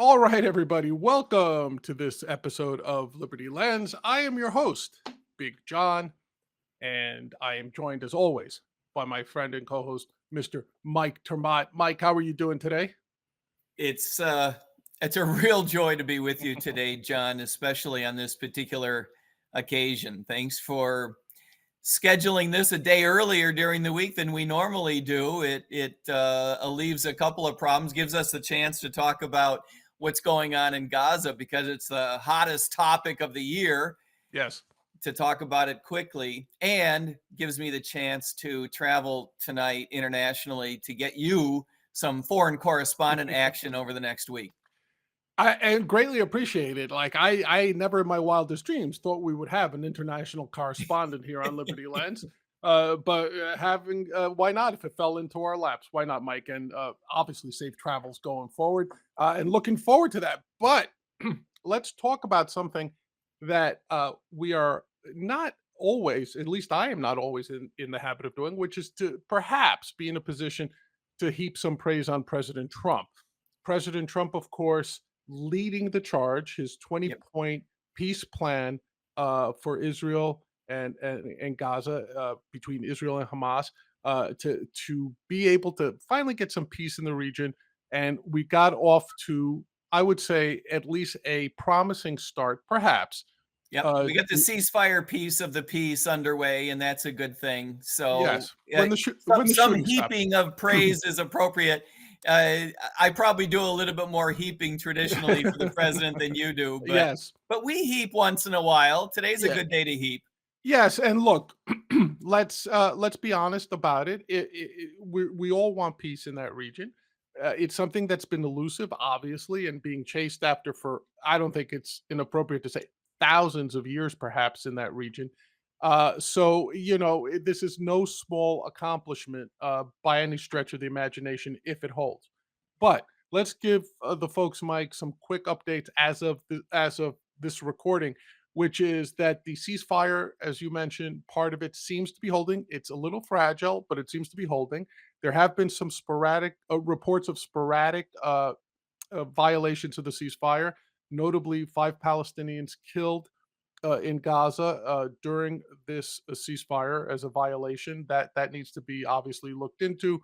All right, everybody, welcome to this episode of Liberty Lens. I am your host, Big John, and I am joined as always by my friend and co-host, Mr. Mike Termott. Mike, how are you doing today? It's a real joy to be with you today, John, especially on this particular occasion. Thanks for scheduling this a day earlier during the week than we normally do. It alleviates a couple of problems, gives us a chance to talk about what's going on in Gaza because it's the hottest topic of the year, Yes. to talk about it quickly, and gives me the chance to travel tonight internationally to get you some foreign correspondent action over the next week. I greatly appreciate it. Like I never in my wildest dreams thought we would have an international correspondent here on Liberty Lens. But having why not if it fell into our laps? Why not, Mike? And obviously safe travels going forward. And looking forward to that. But let's talk about something that we are not always, at least I am not always in the habit of doing, which is to perhaps be in a position to heap some praise on President Trump. President Trump, of course, leading the charge, his 20 Yep. point peace plan for Israel and Gaza, between Israel and Hamas, to be able to finally get some peace in the region. And we got off to, I would say, at least a promising start, perhaps. Yep. Uh, We got the ceasefire piece of the peace underway, and that's a good thing. So yes, when when the some shooting stopped. heaping of praise is appropriate. I probably do a little bit more heaping traditionally for the president than you do, but Yes, we heap once in a while. Today's a yeah. good day to heap. Yes, and look, let's be honest about it. We all want peace in that region. It's something that's been elusive, obviously, and being chased after for, I don't think it's inappropriate to say, thousands of years, perhaps, in that region. So this is no small accomplishment by any stretch of the imagination, if it holds. But let's give the folks, Mike, some quick updates as of this recording, which is that the ceasefire, as you mentioned, part of it seems to be holding. It's a little fragile, but it seems to be holding. There have been some sporadic reports of sporadic violations of the ceasefire, notably 5 Palestinians killed in Gaza during this ceasefire as a violation. That needs to be obviously looked into.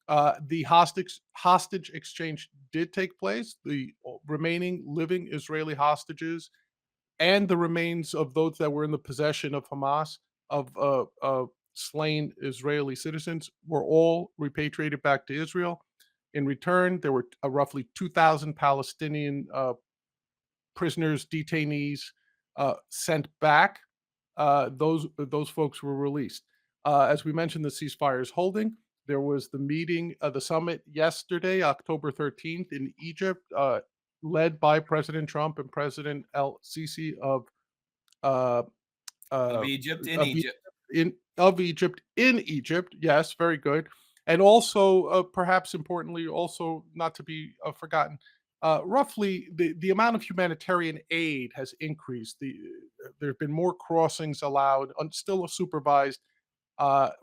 The hostage exchange did take place. The remaining living Israeli hostages and the remains of those that were in the possession of Hamas, of slain Israeli citizens, were all repatriated back to Israel. In return, there were roughly 2,000 Palestinian prisoners, detainees sent back. Those folks were released. As we mentioned, the ceasefire is holding. There was the meeting, the summit yesterday, October 13th, in Egypt, led by President Trump and President El-Sisi uh, Of uh, Egypt in of Egypt. Egypt in Egypt. Yes, very good. And also, perhaps importantly, also not to be forgotten, roughly the amount of humanitarian aid has increased. There have been more crossings allowed, still supervised.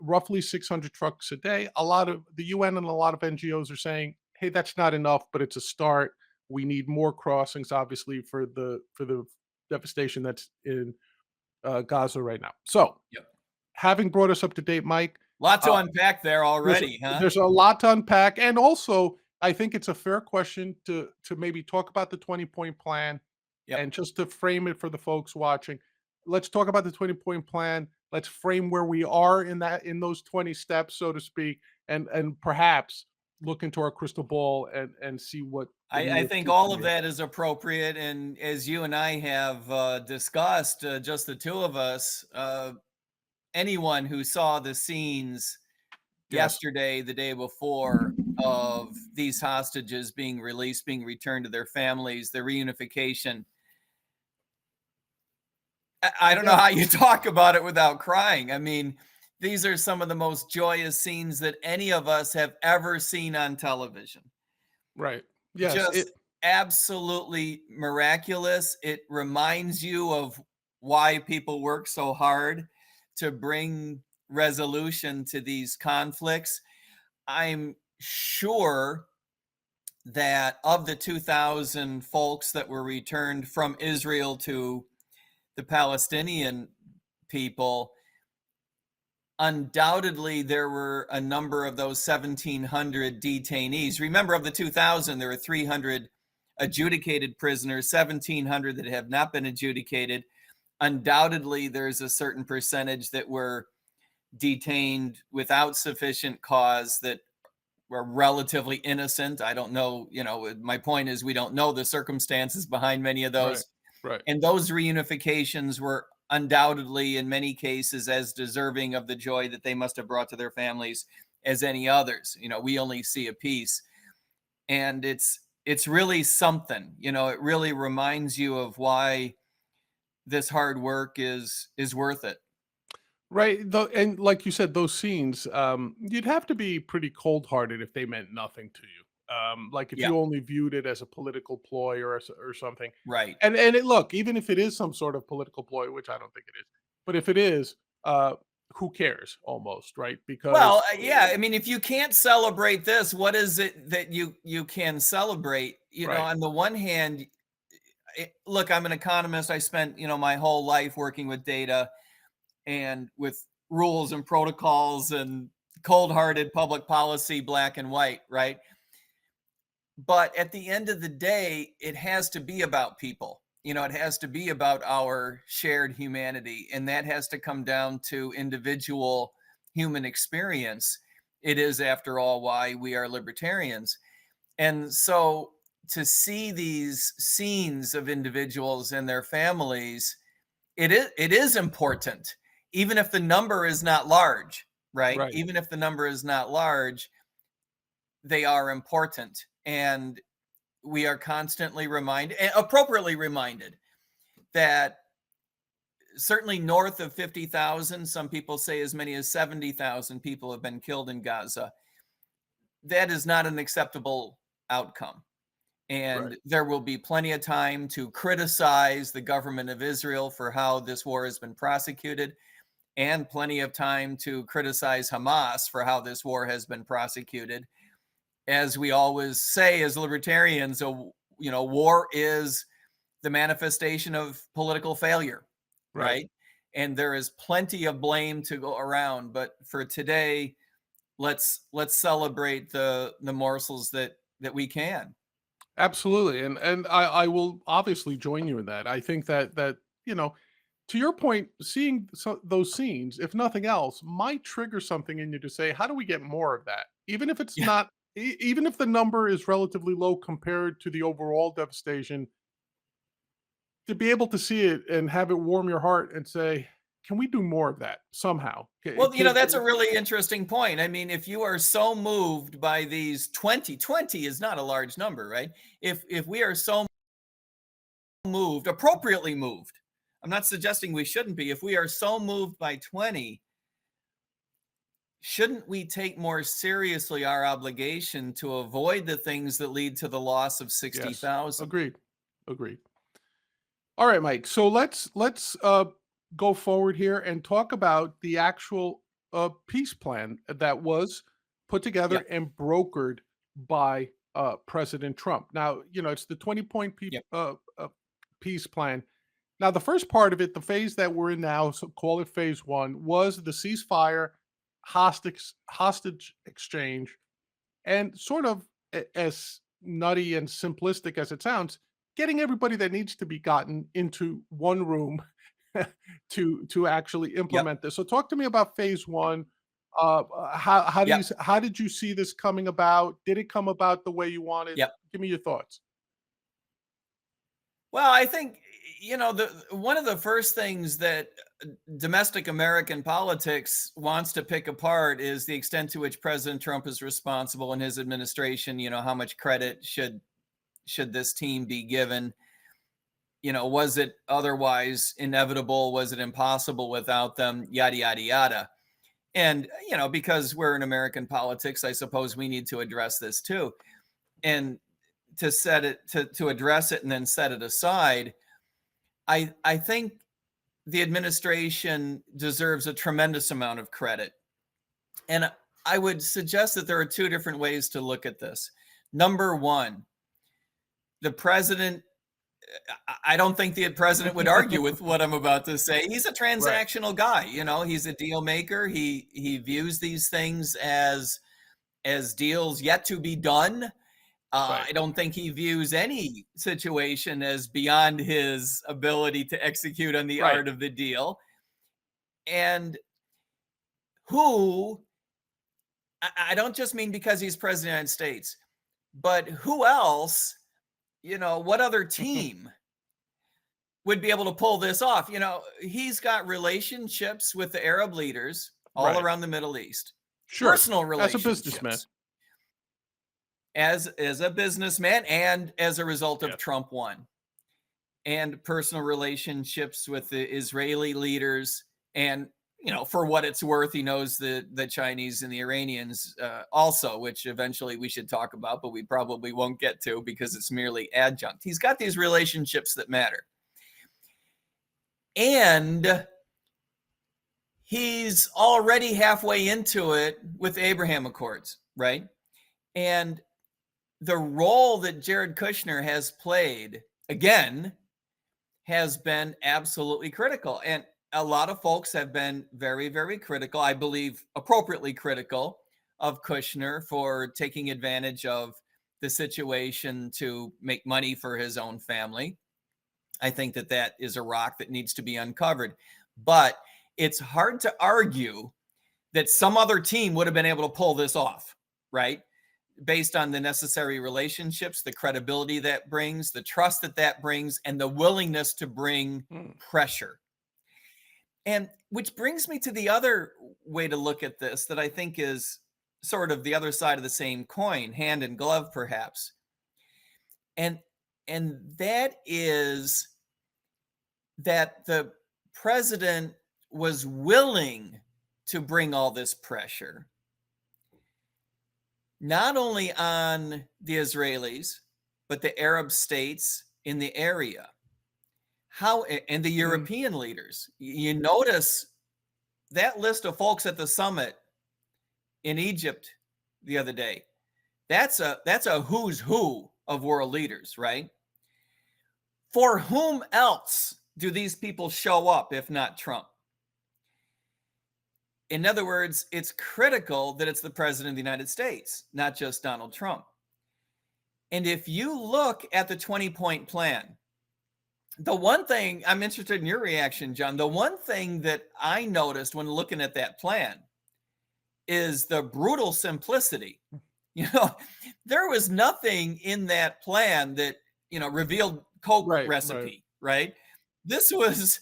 Roughly 600 trucks a day. A lot of the UN and a lot of NGOs are saying, "Hey, that's not enough, but it's a start. We need more crossings, obviously, for the devastation that's in Gaza right now." So, Yep. having brought us up to date, Mike, Lot to uh, unpack there there's already, huh? there's a lot to unpack, and also I think it's a fair question to maybe talk about the 20-point plan, Yep. and just to frame it for the folks watching. Let's talk about the 20-point plan. Let's frame where we are in those 20 steps, so to speak, and perhaps look into our crystal ball and see what the I near think future all of may that hold. is appropriate. And as you and I have discussed, just the two of us, anyone who saw the scenes Yes. yesterday, the day before, of these hostages being released, being returned to their families, the reunification. I don't know Yeah. how you talk about it without crying. I mean, these are some of the most joyous scenes that any of us have ever seen on television. Right. Yes. Just absolutely miraculous. It reminds you of why people work so hard to bring resolution to these conflicts. I'm sure that of the 2,000 folks that were returned from Israel to the Palestinian people, undoubtedly there were a number of those 1,700 detainees. Remember, of the 2,000, there were 300 adjudicated prisoners, 1,700 that have not been adjudicated. Undoubtedly, there's a certain percentage that were detained without sufficient cause that were relatively innocent. I don't know, my point is we don't know the circumstances behind many of Right. those. Right. And those reunifications were undoubtedly, in many cases, as deserving of the joy that they must have brought to their families as any others. We only see a piece. And it's really something, it really reminds you of why this hard work is worth it. Right. And like you said, those scenes, you'd have to be pretty cold hearted if they meant nothing to you. Like if Yeah, you only viewed it as a political ploy or something. right. Look, even if it is some sort of political ploy, which I don't think it is, but if it is, who cares almost, right? Well, Because yeah, I mean, if you can't celebrate this, what is it that you can celebrate? right. On the one hand, look, I'm an economist. I spent, my whole life working with data and with rules and protocols and cold-hearted public policy, black and white, right? But at the end of the day, it has to be about people. It has to be about our shared humanity, and that has to come down to individual human experience. It is, after all, why we are libertarians. And so to see these scenes of individuals and their families, it is important, even if the number is not large, right? Right. Even if the number is not large, they are important. And we are constantly reminded, and appropriately reminded, that certainly north of 50,000, some people say as many as 70,000 people have been killed in Gaza. That is not an acceptable outcome. Right. And there will be plenty of time to criticize the government of Israel for how this war has been prosecuted, and plenty of time to criticize Hamas for how this war has been prosecuted. As we always say as libertarians, war is the manifestation of political failure, Right. right? And there is plenty of blame to go around. But for today, let's celebrate the morsels that we can. Absolutely. And I will obviously join you in that. I think that, you know, to your point, seeing those scenes, if nothing else, might trigger something in you to say, how do we get more of that? Even if it's Yeah. not, even if the number is relatively low compared to the overall devastation, to be able to see it and have it warm your heart and say, can we do more of that somehow? Well, that's a really interesting point. I mean, if you are so moved by these 20 is not a large number, right? If we are so moved, appropriately moved, I'm not suggesting we shouldn't be. If we are so moved by 20, shouldn't we take more seriously our obligation to avoid the things that lead to the loss of Yes, 60,000? agreed, agreed. All right, Mike. So let's go forward here and talk about the actual peace plan that was put together Yep, and brokered by President Trump. Now, it's the 20-point yep, peace plan. Now, the first part of it, the phase that we're in now, so call it phase one, was the ceasefire, hostage exchange, and sort of as nutty and simplistic as it sounds, getting everybody that needs to be gotten into one room to actually yep, implement this. So talk to me about phase one. yep, How did you see this coming about? Did it come about the way you wanted? yep. Give me your thoughts. Well, I think, the one of the first things that domestic American politics wants to pick apart is the extent to which President Trump is responsible and his administration. How much credit should this team be given? Was it otherwise inevitable? Was it impossible without them? Yada yada yada. And because we're in American politics, I suppose we need to address this too. And to address it and then set it aside, I think the administration deserves a tremendous amount of credit. And I would suggest that there are two different ways to look at this. Number one, the president, I don't think the president would argue with what I'm about to say. He's a Right. transactional guy. He's a deal maker. He views these things as deals yet to be done. Right. I don't think he views any situation as beyond his ability to execute on the Right. art of the deal. And who, I don't just mean because he's president of the United States, but who else, what other team would be able to pull this off? He's got relationships with the Arab leaders all Right. around the Middle East, Sure. personal As a businessman. relationships as a businessman and as a result of Yes. Trump won, and personal relationships with the Israeli leaders. And, for what it's worth, he knows the Chinese and the Iranians also, which eventually we should talk about, but we probably won't get to because it's merely adjunct. He's got these relationships that matter. And he's already halfway into it with Abraham Accords, right? And the role that Jared Kushner has played, again, has been absolutely critical. And a lot of folks have been very, very critical, I believe appropriately critical, of Kushner for taking advantage of the situation to make money for his own family. I think that is a rock that needs to be uncovered. But it's hard to argue that some other team would have been able to pull this off, right? Based on the necessary relationships, the credibility that brings, the trust that brings, and the willingness to bring pressure. And which brings me to the other way to look at this that I think is sort of the other side of the same coin, hand in glove, perhaps. And that is that the president was willing to bring all this pressure, not only on the Israelis, but the Arab states in the area. And the European leaders. You notice that list of folks at the summit in Egypt the other day. That's a who's who of world leaders, right? For whom else do these people show up if not Trump? In other words, it's critical that it's the president of the United States, not just Donald Trump. And if you look at the 20-point plan, the one thing I'm interested in your reaction, John, the one thing that I noticed when looking at that plan is the brutal simplicity. There was nothing in that plan that, revealed Coke recipe, right? This was,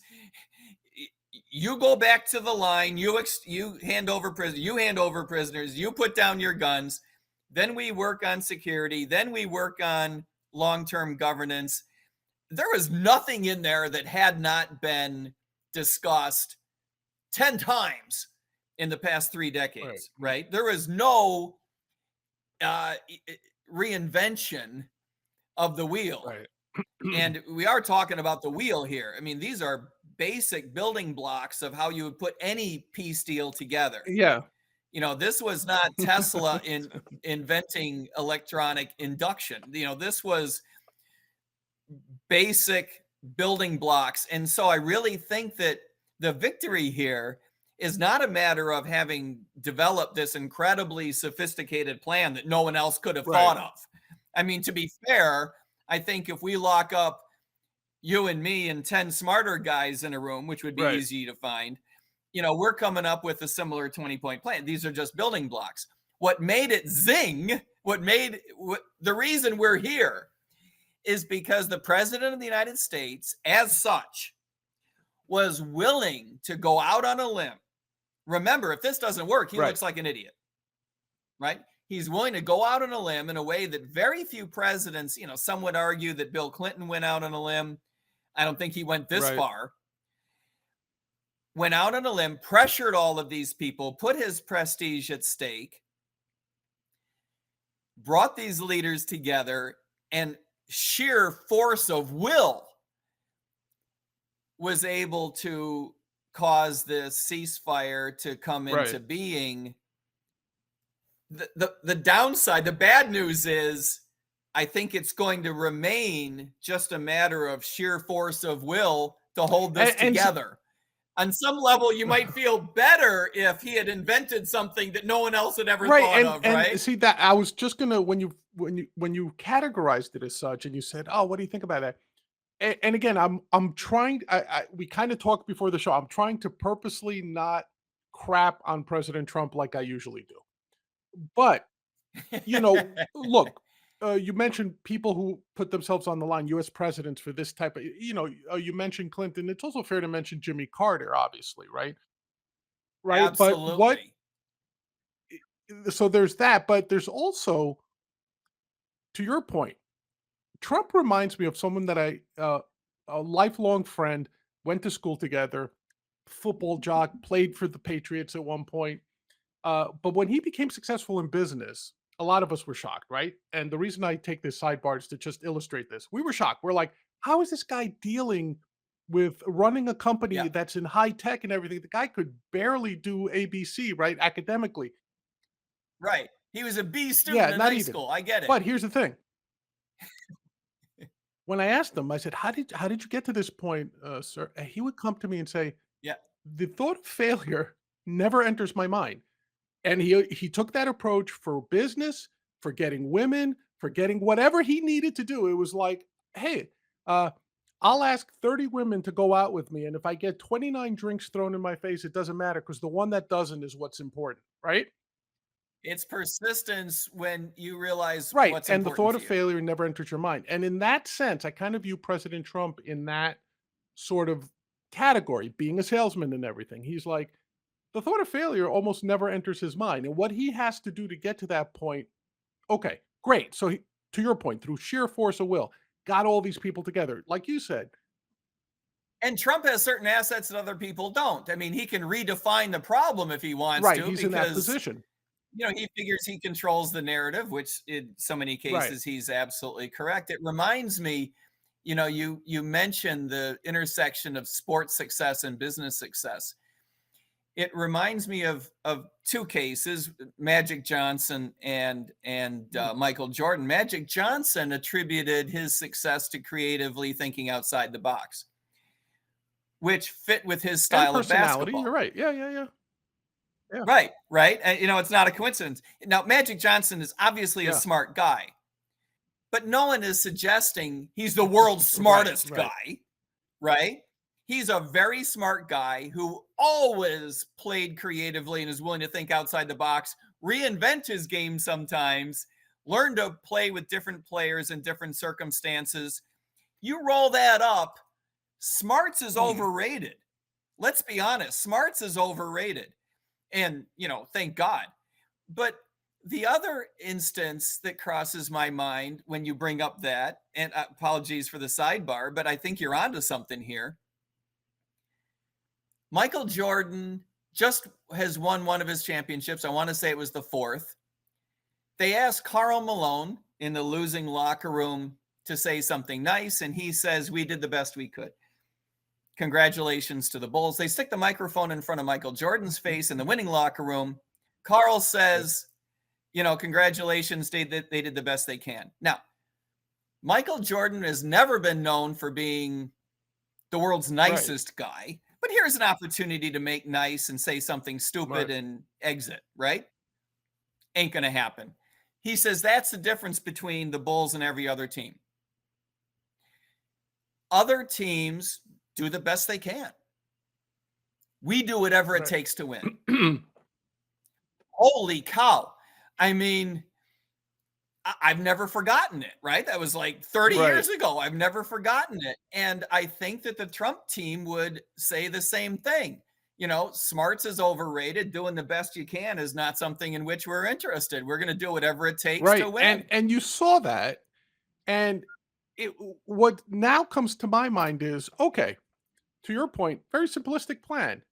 you go back to the line, you hand over prisoners, you put down your guns, then we work on security, then we work on long-term governance. There was nothing in there that had not been discussed 10 times in the past 3 decades, right? There was no reinvention of the wheel. Right. And we are talking about the wheel here. I mean, these are basic building blocks of how you would put any peace deal together. Yeah. This was not Tesla inventing electronic induction. This was basic building blocks. And so I really think that the victory here is not a matter of having developed this incredibly sophisticated plan that no one else could have thought of. I mean, to be fair, I think if we lock up you and me and 10 smarter guys in a room, which would be easy to find, we're coming up with a similar 20-point plan. These are just building blocks. What made it zing, the reason we're here is because the president of the United States, as such, was willing to go out on a limb. Remember, if this doesn't work, he looks like an idiot, right? He's willing to go out on a limb in a way that very few presidents, some would argue that Bill Clinton went out on a limb. I don't think he went this far. Went out on a limb, pressured all of these people, put his prestige at stake, brought these leaders together, and sheer force of will was able to cause this ceasefire to come into being the downside, the bad news is I think it's going to remain just a matter of sheer force of will to hold this And together. On some level, you might feel better if he had invented something that no one else had ever right, thought of, and right? see that I was just gonna when you categorized it as such, and you said, "Oh, what do you think about that?" And again, I'm trying. We kind of talked before the show. I'm trying to purposely not crap on President Trump like I usually do. But look, you mentioned people who put themselves on the line, U.S. presidents for this type of. You mentioned Clinton. It's also fair to mention Jimmy Carter, obviously, right? Right. But what? Absolutely. So there's that, but there's also, to your point, Trump reminds me of someone that a lifelong friend, went to school together, football jock, played for the Patriots at one point. But when he became successful in business, a lot of us were shocked, right? And the reason I take this sidebar is to just illustrate this. We were shocked. We're like, how is this guy dealing with running a company Yeah, that's in high tech and everything? The guy could barely do ABC, right? Academically. right. He was a B Yeah, student in not high even. school. I get it. But here's the thing. When I asked him, I said, how did you get to this point, sir?" And he would come to me and say, Yeah, "The thought of failure never enters my mind." And he took that approach for business, for getting women, for getting whatever he needed to do. It was like, "Hey, uh, I'll ask 30 women to go out with me, and if I get 29 drinks thrown in my face, it doesn't matter because the one that doesn't is what's important." Right? it's persistence when you realize Right, what's and the important thought to of you. failure never enters your mind. And in that sense, I kind of view President Trump in that sort of category, being a salesman and everything. He's like, the thought of failure almost never enters his mind. And what he has to do to get to that point, okay, great. So, to your point, through sheer force of will, got all these people together. Like you said, And Trump has certain assets that other people don't. I mean, he can redefine the problem if he wants right, to, he's in that because position. he figures he controls the narrative, which in so many Right. cases he's absolutely correct. It reminds me, you mentioned the intersection of sports success and business success. It reminds me of two cases: Magic Johnson and Mm. Michael Jordan. Magic Johnson attributed his success to creatively thinking outside the box, which fit with his And style of personality. You're basketball. right. Yeah, yeah, yeah. Yeah, Right, right. And, it's not a coincidence. Now, Magic Johnson is obviously a yeah. smart guy, but no one is suggesting he's the world's Right, smartest right, guy, right? He's a very smart guy who always played creatively and is willing to think outside the box, reinvent his game sometimes, learn to play with different players in different circumstances. You roll that up, smarts is Mm. overrated. Let's be honest, smarts is overrated. And, thank God. But the other instance that crosses my mind when you bring up that, and apologies for the sidebar, but I think you're onto something here. Michael Jordan just has won one of his championships. I want to say it was the fourth. They asked Karl Malone in the losing locker room to say something nice, and he says, "We did the best we could. Congratulations to the Bulls." They stick the microphone in front of Michael Jordan's face in the winning locker room. Carl says, "Congratulations, they did the best they can." Now, Michael Jordan has never been known for being the world's Right, nicest guy, but here's an opportunity to make nice and say something stupid right, and exit, right? Ain't going to happen. He says that's the difference between the Bulls and every other team. Other teams do the best they can. We do whatever it right. takes to win. Holy cow. I mean, I've never forgotten it, right? That was like 30 Right. years ago. I've never forgotten it. And I think that the Trump team would say the same thing. Smarts is overrated. Doing the best you can is not something in which we're interested. We're going to do whatever it takes to Right, and win. and you saw that, and what now comes to my mind is, okay, to your point, very simplistic plan,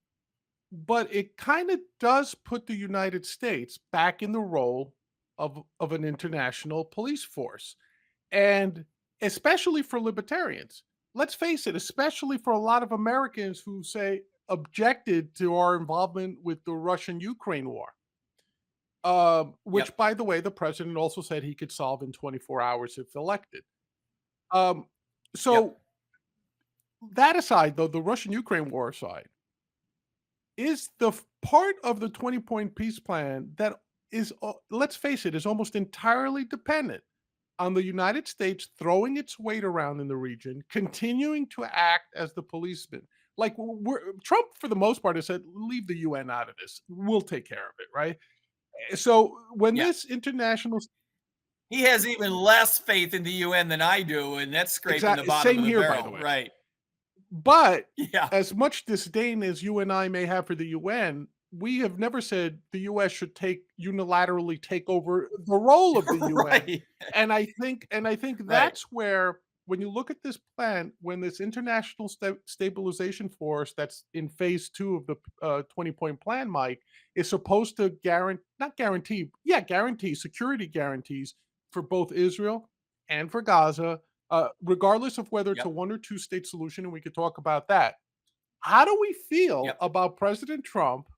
but it kinda does put the United States back in the role of an international police force, and especially for libertarians. Let's face it, especially for a lot of Americans who say objected to our involvement with the Russian-Ukraine war. Yep. which, by the way, the president also said he could solve in 24 hours if elected. Um, Yep. so that aside, though, the Russian-Ukraine war aside, is the part of the 20-point peace plan that is, let's face it, is almost entirely dependent on the United States throwing its weight around in the region, continuing to act as the policeman. Like Trump, for the most part, has said, "Leave the UN out of this. We'll take care of it." Right. So when Yeah. this international, He has even less faith in the UN than I do, and that's scraping the exactly, bottom same of the here, by the barrel. way. Right. But Yeah. as much disdain as you and I may have for the UN, we have never said the US should unilaterally take over the role of the UN. Right. And I think Right. that's where, when you look at this plan, when this international stabilization force that's in phase 2 of the 20-point plan, Mike, is supposed to guarantee security guarantees for both Israel and for Gaza, regardless of whether it's a Yep. one or two state solution, and we could talk about that. How do we feel Yep. about President Trump,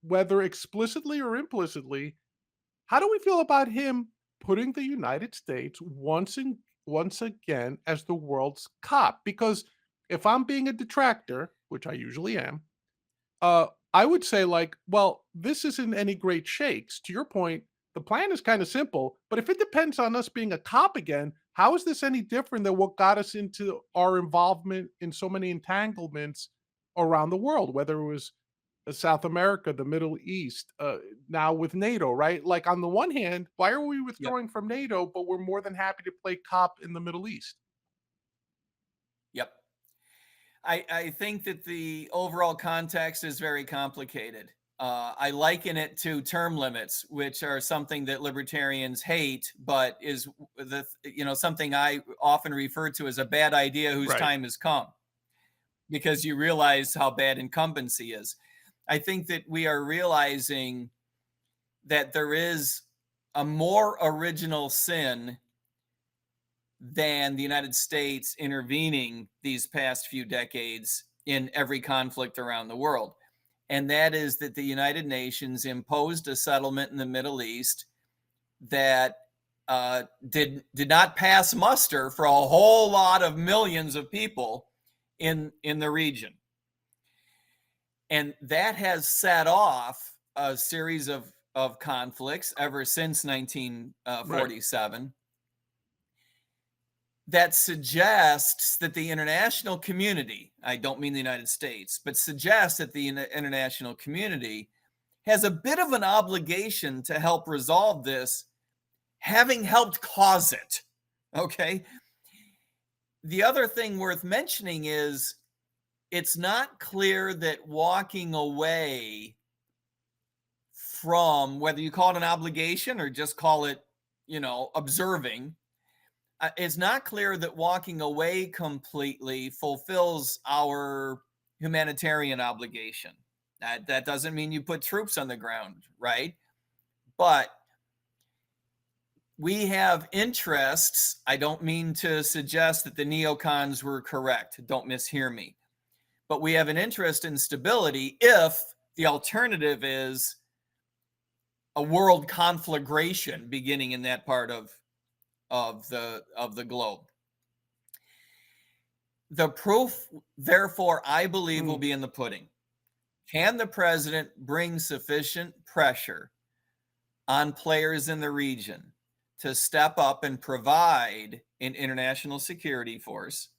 whether explicitly or implicitly? How do we feel about him putting the United States once again as the world's cop? Because if I'm being a detractor, which I usually am, I would say, like, well, this isn't any great shakes. To your point, the plan is kind of simple, but if it depends on us being a cop again, how is this any different than what got us into our involvement in so many entanglements around the world, whether it was South America, the Middle East, now with NATO, right? Like, on the one hand, why are we Yep. withdrawing from NATO, but we're more than happy to play cop in the Middle East? Yep. I think that the overall context is very complicated. I liken it to term limits, which are something that libertarians hate, but is something I often refer to as a bad idea whose Right. time has come, because you realize how bad incumbency is. I think that we are realizing that there is a more original sin than the United States intervening these past few decades in every conflict around the world. And that is that the United Nations imposed a settlement in the Middle East that did not pass muster for a whole lot of millions of people in the region. And that has set off a series of conflicts ever since Right. 1947 that suggests that the international community, I don't mean the United States, but suggests that the international community has a bit of an obligation to help resolve this, having helped cause it. Okay. The other thing worth mentioning is it's not clear that walking away from, whether you call it an obligation or just call it, observing, it's not clear that walking away completely fulfills our humanitarian obligation. That doesn't mean you put troops on the ground, right? But we have interests. I don't mean to suggest that the neocons were correct. Don't mishear me. But we have an interest in stability if the alternative is a world conflagration beginning in that part of the globe. The proof, therefore, I believe, will Mm. be in the pudding. Can the president bring sufficient pressure on players in the region to step up and provide an international security force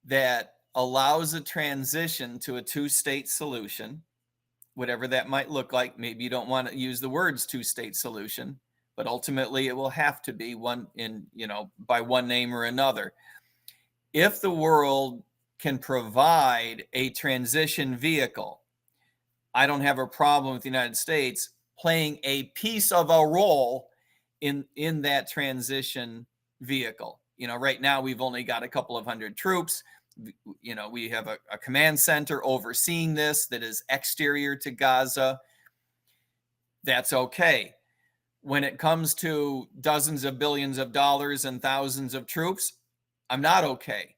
that allows a transition to a two-state solution, whatever that might look like? Maybe you don't want to use the words two-state solution, but ultimately it will have to be one by one name or another. If the world can provide a transition vehicle, I don't have a problem with the United States playing a piece of a role in that transition vehicle. Right now we've only got a couple of hundred troops. We have a command center overseeing this that is exterior to Gaza. That's okay. When it comes to dozens of billions of dollars and thousands of troops, I'm not okay.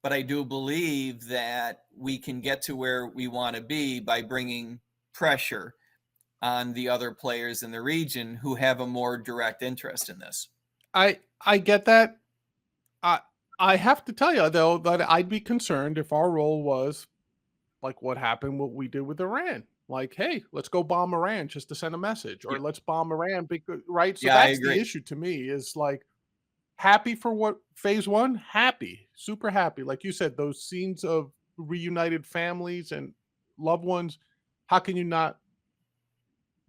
But I do believe that we can get to where we want to be by bringing pressure on the other players in the region who have a more direct interest in this. I get that. I I have to tell you though that I'd be concerned if our role was like what we did with Iran. Like, hey, let's go bomb Iran just to send a message, or Yeah, let's bomb Iran because right. So yeah, I that's the agree. issue to me is like happy for what phase one, happy, super happy. Like you said, those scenes of reunited families and loved ones. How can you not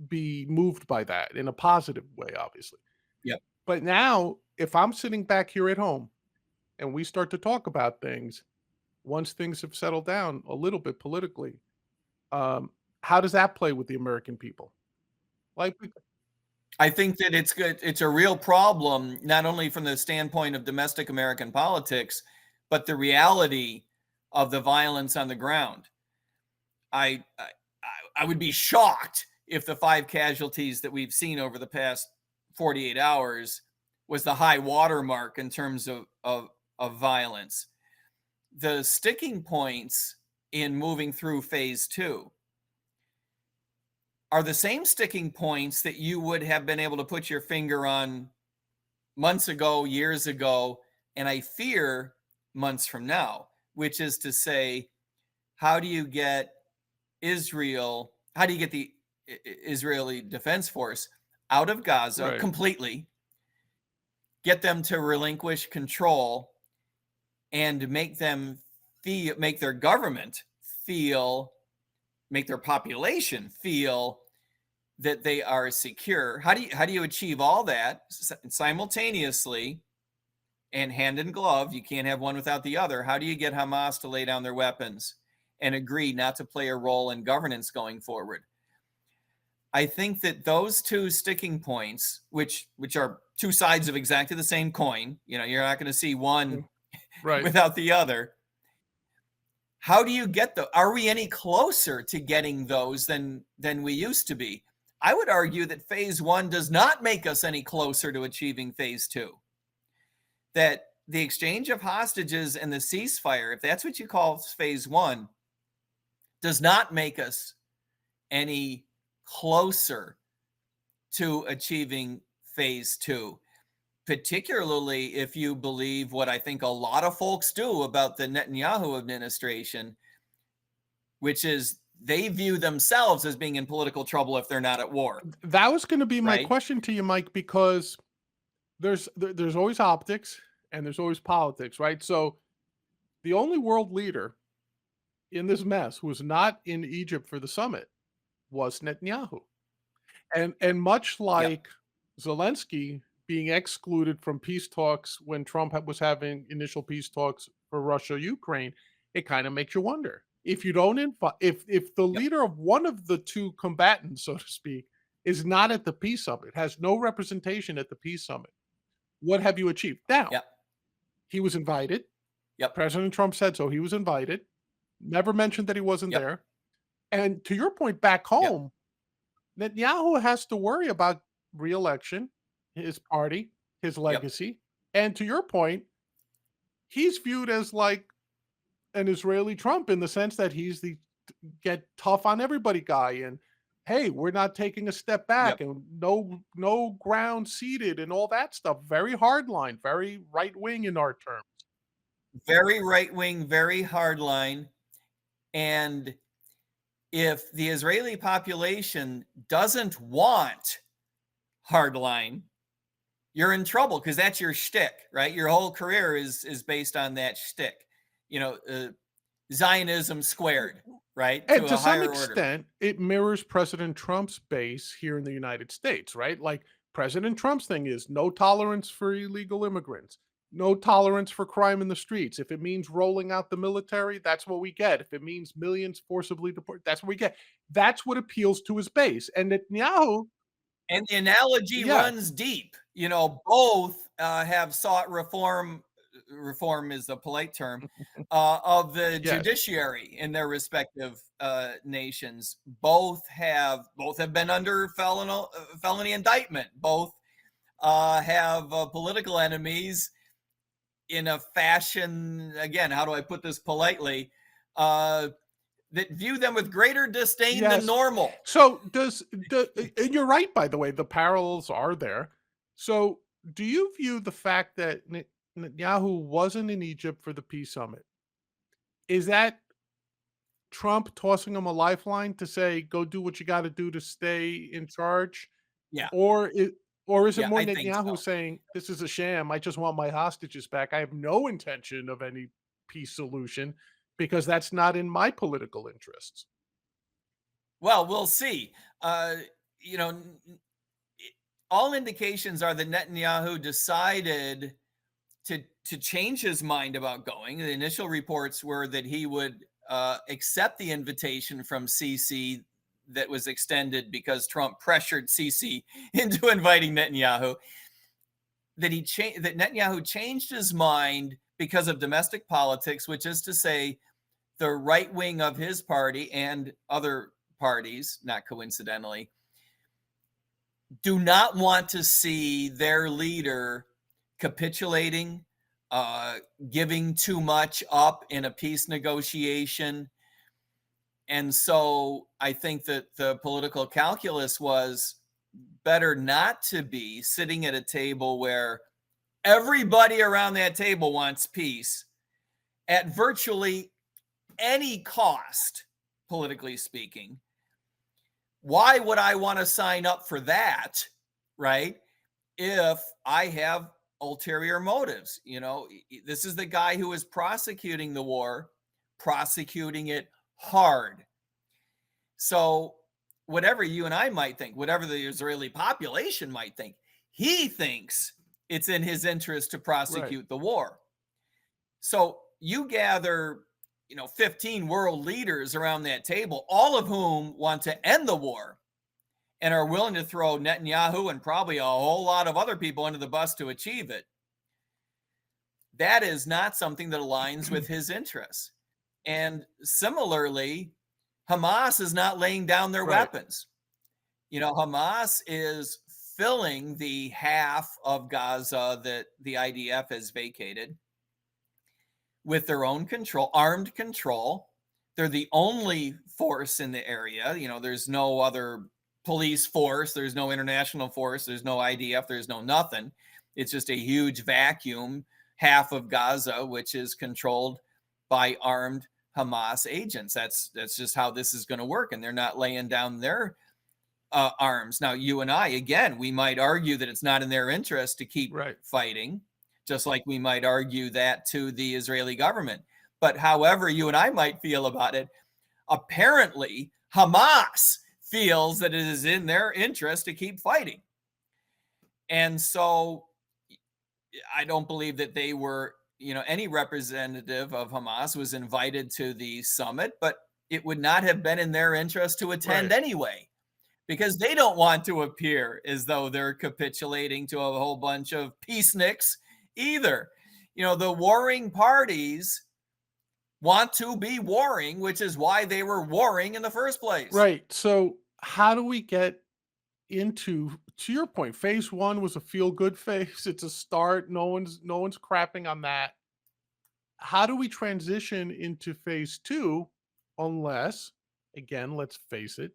be moved by that in a positive way, obviously? Yep. But now, if I'm sitting back here at home and we start to talk about things, once things have settled down a little bit politically, um, how does that play with the American people? Like, I think that it's good. It's a real problem, not only from the standpoint of domestic American politics, but the reality of the violence on the ground. I I, I would be shocked if the 5 casualties that we've seen over the past 48 hours was the high watermark in terms of violence. The sticking points in moving through phase two are the same sticking points that you would have been able to put your finger on months ago, years ago, and I fear months from now, which is to say, how do you get how do you get the Israeli Defense Force out of Gaza right, completely, get them to relinquish control, and make their government feel, make their population feel that they are secure. How do you achieve all that simultaneously and hand in glove? You can't have one without the other. How do you get Hamas to lay down their weapons and agree not to play a role in governance going forward? I think that those two sticking points, which are two sides of exactly the same coin, you're not going to see one mm, right. without the other. How do you get are we any closer to getting those than we used to be? I would argue that phase one does not make us any closer to achieving phase two. That the exchange of hostages and the ceasefire, if that's what you call phase one, does not make us any closer to achieving phase two, particularly if you believe what I think a lot of folks do about the Netanyahu administration, which is they view themselves as being in political trouble if they're not at war, That was going to be my right? question to you, Mike, because there's always optics and there's always politics, right? So the only world leader in this mess who was not in Egypt for the summit was Netanyahu. And much Yep, like Zelensky being excluded from peace talks when was having initial peace talks for Russia Ukraine, it kind of makes you wonder if you don't invite if the yep, leader of one of the two combatants, so to speak, is not at the peace summit, has no representation at the peace summit. What have you achieved? Now yep, he was invited. yep, President Trump said so. He was invited. Never mentioned that he wasn't yep, there. And to your point, back yep, home, Netanyahu has to worry about reelection, his party, his yep. legacy, and to your point, he's viewed as like an Israeli Trump in the sense that he's the get tough on everybody guy and hey, we're not taking a step back Yep. and no ground ceded and all that stuff. Very hard line, very right wing in our terms. Very right wing, very hardline. And if the Israeli population doesn't want hardline, you're in trouble because that's your shtick, right? Your whole career is based on that shtick. You know, Zionism squared, right? And To to a some higher order. extent, it mirrors President Trump's base here in the United States, right? Like President Trump's thing is no tolerance for illegal immigrants, no tolerance for crime in the streets. If it means rolling out the military, that's what we get. If it means millions forcibly deported, that's what we get. That's what appeals to his base. And Netanyahu, And the analogy yeah, runs deep. Both have sought reform. Reform is a polite term of the yes, judiciary in their respective nations. Both have been under felony indictment. Both have political enemies in a fashion. Again, how do I put this politely? that view them with greater disdain than Yes. normal. So and you're right, by the way, the parallels are there. So do you view the fact that Netanyahu wasn't in Egypt for the peace summit? Is that Trump tossing him a lifeline to say, go do what you got to do to stay in charge? Yeah, Or is it yeah, more I think Netanyahu so. saying, this is a sham. I just want my hostages back. I have no intention of any peace solution because that's not in my political interests. Well, we'll see. Uh, you know, all indications are that Netanyahu decided to change his mind about going. The initial reports were that he would accept the invitation from Sisi that was extended because Trump pressured Sisi into inviting Netanyahu. That Netanyahu changed his mind because of domestic politics, which is to say, the right wing of his party and other parties, not coincidentally, do not want to see their leader capitulating, uh, giving too much up in a peace negotiation. And so I think that the political calculus was better not to be sitting at a table where everybody around that table wants peace at virtually any cost, politically speaking. Why would I want to sign up for that, right? If I have ulterior motives. This is the guy who is prosecuting the war, prosecuting it hard. So, whatever you and I might think, whatever the Israeli population might think, he thinks it's in his interest to Right. prosecute the war. So, you gather 15 world leaders around that table, all of whom want to end the war and are willing to throw Netanyahu and probably a whole lot of other people under the bus to achieve it. That is not something that aligns with his interests. And similarly, Hamas is not laying down their Right. weapons. Hamas is filling the half of Gaza that the IDF has vacated with their own control, armed control. They're the only force in the area. There's no other police force. There's no international force. There's no IDF. There's no nothing. It's just a huge vacuum, half of Gaza, which is controlled by armed Hamas agents. That's just how this is going to work. And they're not laying down their arms. Now, you and I, again, we might argue that it's not in their interest to keep Right. fighting, just like we might argue that to the Israeli government. But however you and I might feel about it, apparently Hamas feels that it is in their interest to keep fighting. And so I don't believe that they were, any representative of Hamas was invited to the summit, but it would not have been in their interest to attend Right. anyway, because they don't want to appear as though they're capitulating to a whole bunch of peaceniks either. The warring parties want to be warring, which is why they were warring in the first place. Right. So how do we get to your point, phase one was a feel good phase. It's a start. No one's crapping on that. How do we transition into phase two unless, again, let's face it,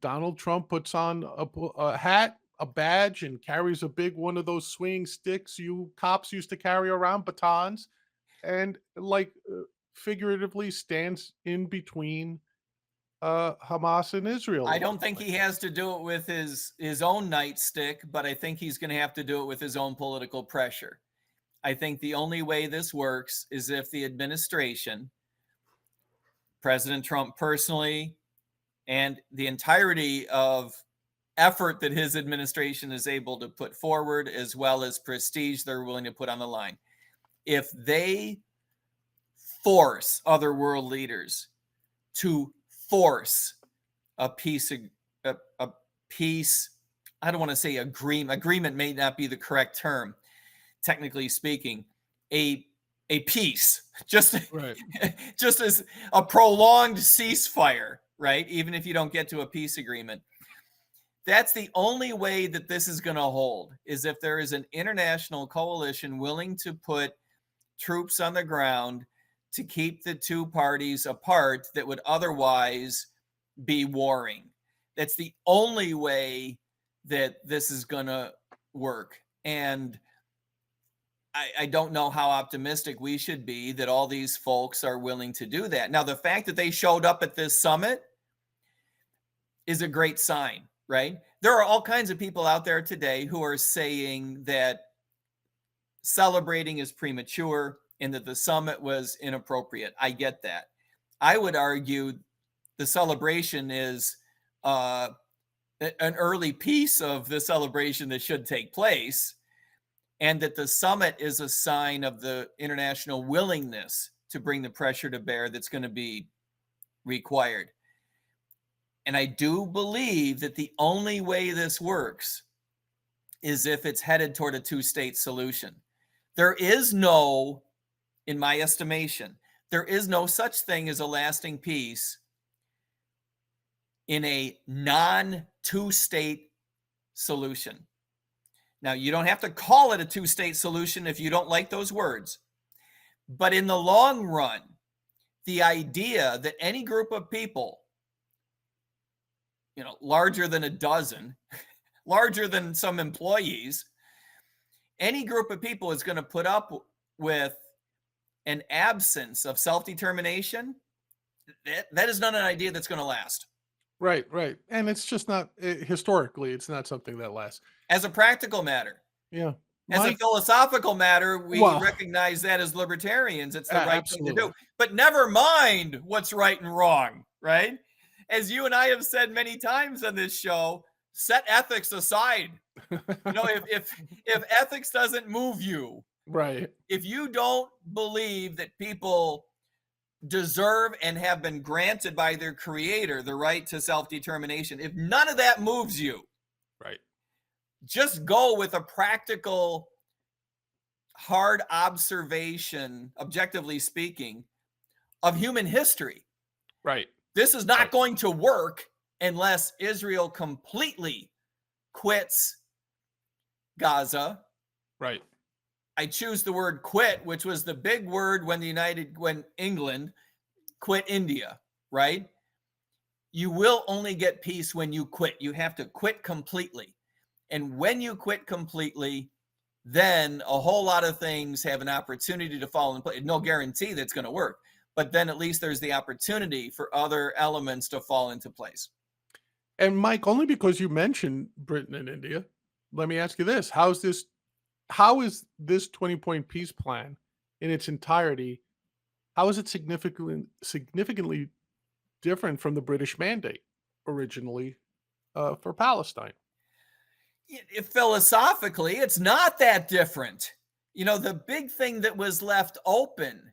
Donald Trump puts on a hat, a badge, and carries a big one of those swinging sticks you cops used to carry around, batons, and figuratively stands in between Hamas and Israel I at one don't think point. he has to do it with his own nightstick, but I think he's going to have to do it with his own political pressure. I think the only way this works is if the administration, President Trump personally, and the entirety of effort that his administration is able to put forward, as well as prestige they're willing to put on the line, if they force other world leaders to force a peace, a peace, I don't want to say agreement may not be the correct term, technically speaking, a peace, just Right. just as a prolonged ceasefire, right? Even if you don't get to a peace agreement. That's the only way that this is going to hold, is if there is an international coalition willing to put troops on the ground to keep the two parties apart that would otherwise be warring. That's the only way that this is going to work. And I don't know how optimistic we should be that all these folks are willing to do that. Now, the fact that they showed up at this summit is a great sign, right? There are all kinds of people out there today who are saying that celebrating is premature and that the summit was inappropriate. I get that. I would argue the celebration is an early piece of the celebration that should take place, and that the summit is a sign of the international willingness to bring the pressure to bear that's going to be required. And I do believe that the only way this works is if it's headed toward a two-state solution. There is no, in my estimation, there is no such thing as a lasting peace in a non-two-state solution. Now, you don't have to call it a two-state solution if you don't like those words. But in the long run, the idea that any group of people, larger than a dozen, larger than some employees, any group of people is going to put up with an absence of self-determination, that is not an idea that's going to last. Right, right. And it's just not, historically, it's not something that lasts. As a practical matter. Yeah. As a philosophical matter, we Well, recognize that as libertarians, it's the right thing to absolutely. do. But never mind what's right and wrong, right? As you and I have said many times on this show, set ethics aside. If ethics doesn't move you, Right. if you don't believe that people deserve and have been granted by their creator the right to self-determination, if none of that moves you, Right. just go with a practical, hard observation, objectively speaking, of human history. Right. This is not going to work unless Israel completely quits Gaza. Right. I choose the word quit, which was the big word when England quit India, right? You will only get peace when you quit. You have to quit completely. And when you quit completely, then a whole lot of things have an opportunity to fall in place. No guarantee that's going to work, but then at least there's the opportunity for other elements to fall into place. And Mike, only because you mentioned Britain and India, let me ask you this. How is this 20-point peace plan in its entirety, how is it significantly different from the British mandate originally for Palestine? Philosophically, it's not that different. The big thing that was left open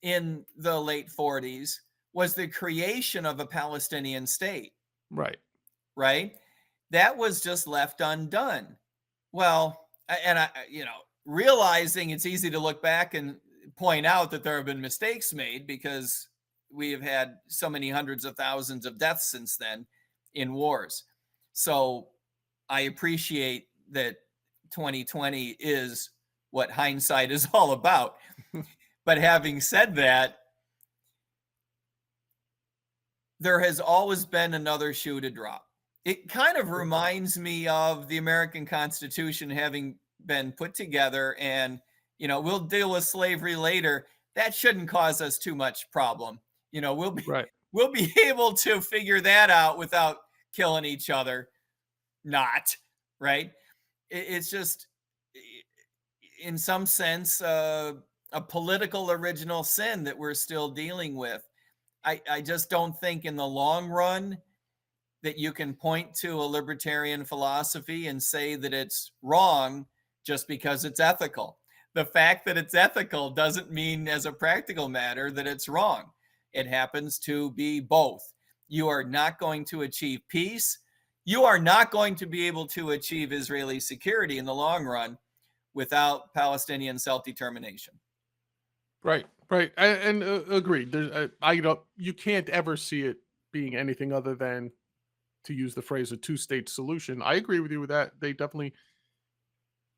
in the late 40s was the creation of a Palestinian state. Right. Right? That was just left undone. Well, and realizing it's easy to look back and point out that there have been mistakes made because we have had so many hundreds of thousands of deaths since then in wars. So I appreciate that 2020 is what hindsight is all about. But having said that, there has always been another shoe to drop. It kind of reminds me of the American Constitution having been put together, and we'll deal with slavery later. That shouldn't cause us too much problem. We'll be able to figure that out without killing each other. Not right. It's just, in some sense, a political original sin that we're still dealing with. I just don't think in the long run that you can point to a libertarian philosophy and say that it's wrong just because it's ethical. The fact that it's ethical doesn't mean, as a practical matter, that it's wrong. It happens to be both. You are not going to achieve peace. You are not going to be able to achieve Israeli security in the long run without Palestinian self-determination. Right, right, and agreed. There's, you can't ever see it being anything other than, to use the phrase, a two-state solution. I agree with you with that. They definitely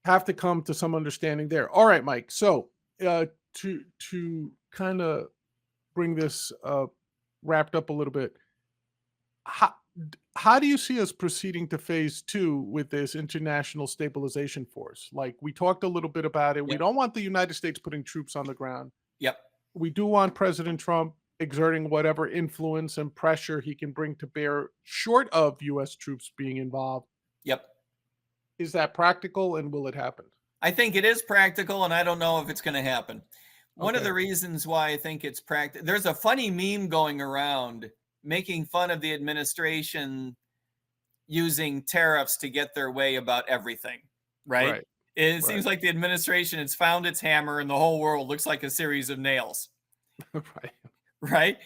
have to come to some understanding there. All right, Mike. So to kind of bring this wrapped up a little bit. How, how do you see us proceeding to phase two with this international stabilization force? Like we talked a little bit about it. We Yep. don't want the United States putting troops on the ground. Yep. We do want President Trump exerting whatever influence and pressure he can bring to bear, short of US troops being involved. Yep. Is that practical and will it happen? I think it is practical, and I don't know if it's going to happen. One of Okay. the reasons why I think it's practical, there's a funny meme going around making fun of the administration using tariffs to get their way about everything, right? Right. It Right. seems like the administration has found its hammer and the whole world looks like a series of nails, Right. right?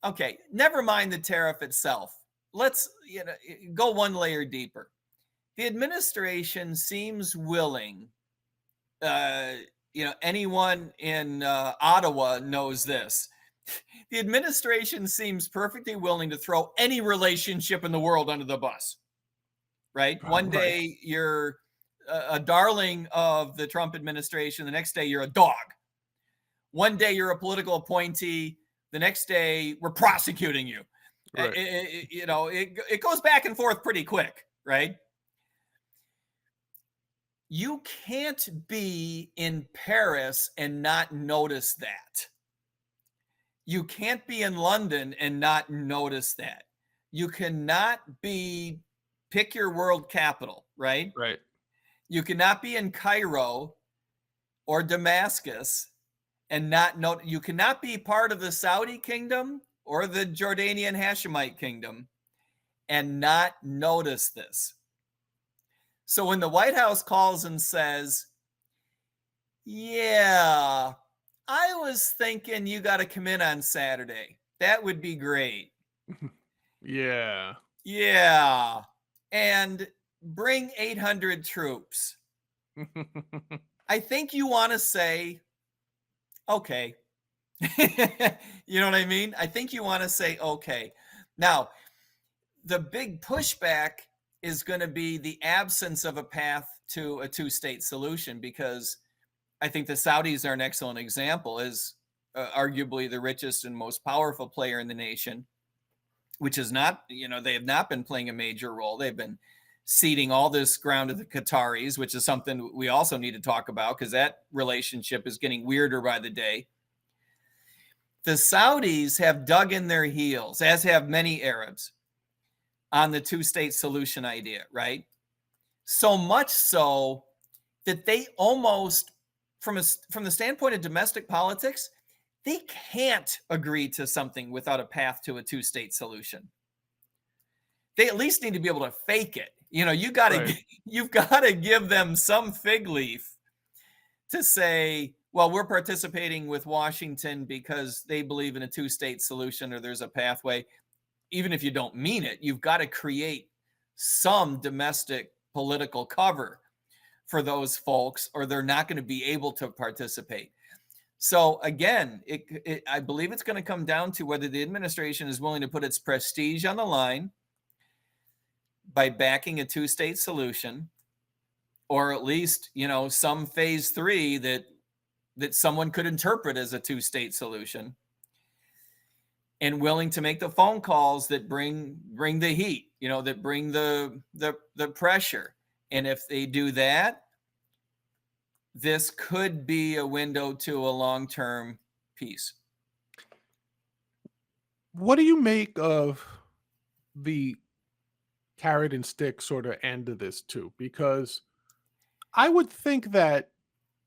Okay, never mind the tariff itself. Let's go one layer deeper. The administration seems willing. Uh, anyone in Ottawa knows this. The administration seems perfectly willing to throw any relationship in the world under the bus. Right? One Right. day you're a darling of the Trump administration. The next day you're a dog. One day you're a political appointee. The next day we're prosecuting you. Right. It goes back and forth pretty quick, right? You can't be in Paris and not notice that. You can't be in London and not notice that. You cannot be, pick your world capital, right? Right. You cannot be in Cairo or Damascus and not know. You cannot be part of the Saudi kingdom or the Jordanian Hashemite kingdom and not notice this. So when the White House calls and says, yeah, I was thinking you got to come in on Saturday. That would be great. Yeah. Yeah. And bring 800 troops. I think you want to say, okay. You know what I mean? I think you want to say, okay. Now, the big pushback is going to be the absence of a path to a two-state solution, because I think the Saudis are an excellent example, as arguably the richest and most powerful player in the nation, which is not, they have not been playing a major role. They've been ceding all this ground to the Qataris, which is something we also need to talk about because that relationship is getting weirder by the day. The Saudis have dug in their heels, as have many Arabs, on the two-state solution idea, right? So much so that they almost, from the standpoint of domestic politics, they can't agree to something without a path to a two-state solution. They at least need to be able to fake it. You've got to give them some fig leaf to say, well, we're participating with Washington because they believe in a two-state solution or there's a pathway. Even if you don't mean it, you've got to create some domestic political cover for those folks, or they're not going to be able to participate. So again, I believe it's going to come down to whether the administration is willing to put its prestige on the line by backing a two-state solution, or at least, some phase three that someone could interpret as a two-state solution, and willing to make the phone calls that bring the heat, that bring the pressure. And if they do that, this could be a window to a long-term peace. What do you make of the carrot and stick sort of end of this too? Because I would think that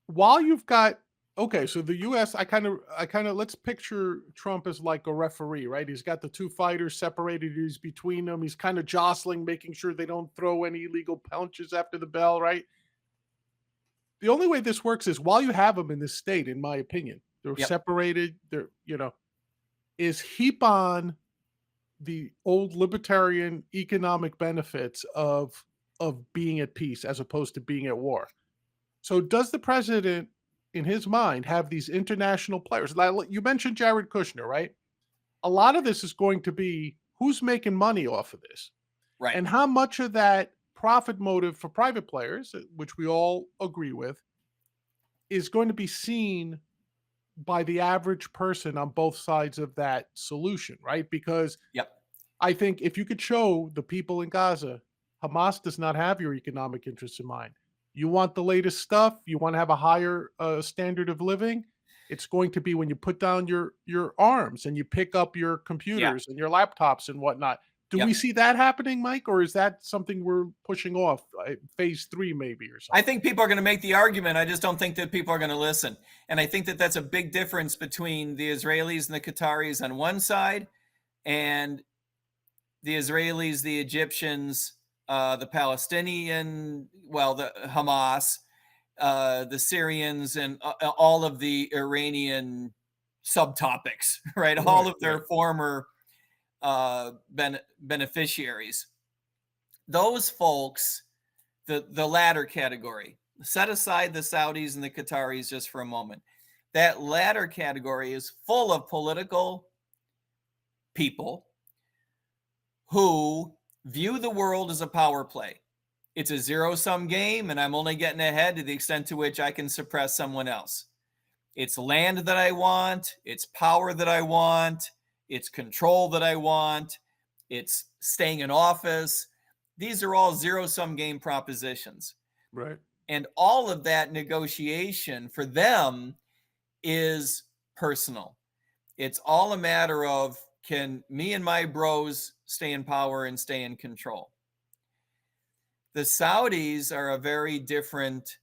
while you've got, okay, so the US, I kind of let's picture Trump as like a referee, right? He's got the two fighters separated, he's between them, he's kind of jostling, making sure they don't throw any illegal punches after the bell, right? The only way this works is while you have them in this state, in my opinion, they're Yep. separated, is heap on the old libertarian economic benefits of being at peace as opposed to being at war. So does the president, in his mind, have these international players? Like you mentioned Jared Kushner, right? A lot of this is going to be who's making money off of this, Right. and how much of that profit motive for private players, which we all agree with, is going to be seen by the average person on both sides of that solution, right? Because Yep. I think if you could show the people in Gaza, Hamas does not have your economic interests in mind. You want the latest stuff, you want to have a higher standard of living, it's going to be when you put down your arms and you pick up your Yeah. computers and your laptops and whatnot. Do we Yep. see that happening, Mike, or is that something we're pushing off phase 3 maybe or I something? think people are going to make the argument. I just don't think that people are going to listen. And I think that that's a big difference between the Israelis and the Qataris on one side and the Israelis, the Egyptians, the Palestinian, well, the Hamas, the Syrians, and all of the Iranian subtopics, right? All Right, of right, their former beneficiaries. Those folks, the latter category, set aside the Saudis and the Qataris just for a moment. That latter category is full of political people who view the world as a power play. It's a zero-sum game, and I'm only getting ahead to the extent to which I can suppress someone else. It's land that I want, it's power that I want, it's control that I want, it's staying in office. These are all zero-sum game propositions. right. And all of that negotiation for them is personal. It's all a matter of, can me and my bros stay in power and stay in control? The Saudis are a very different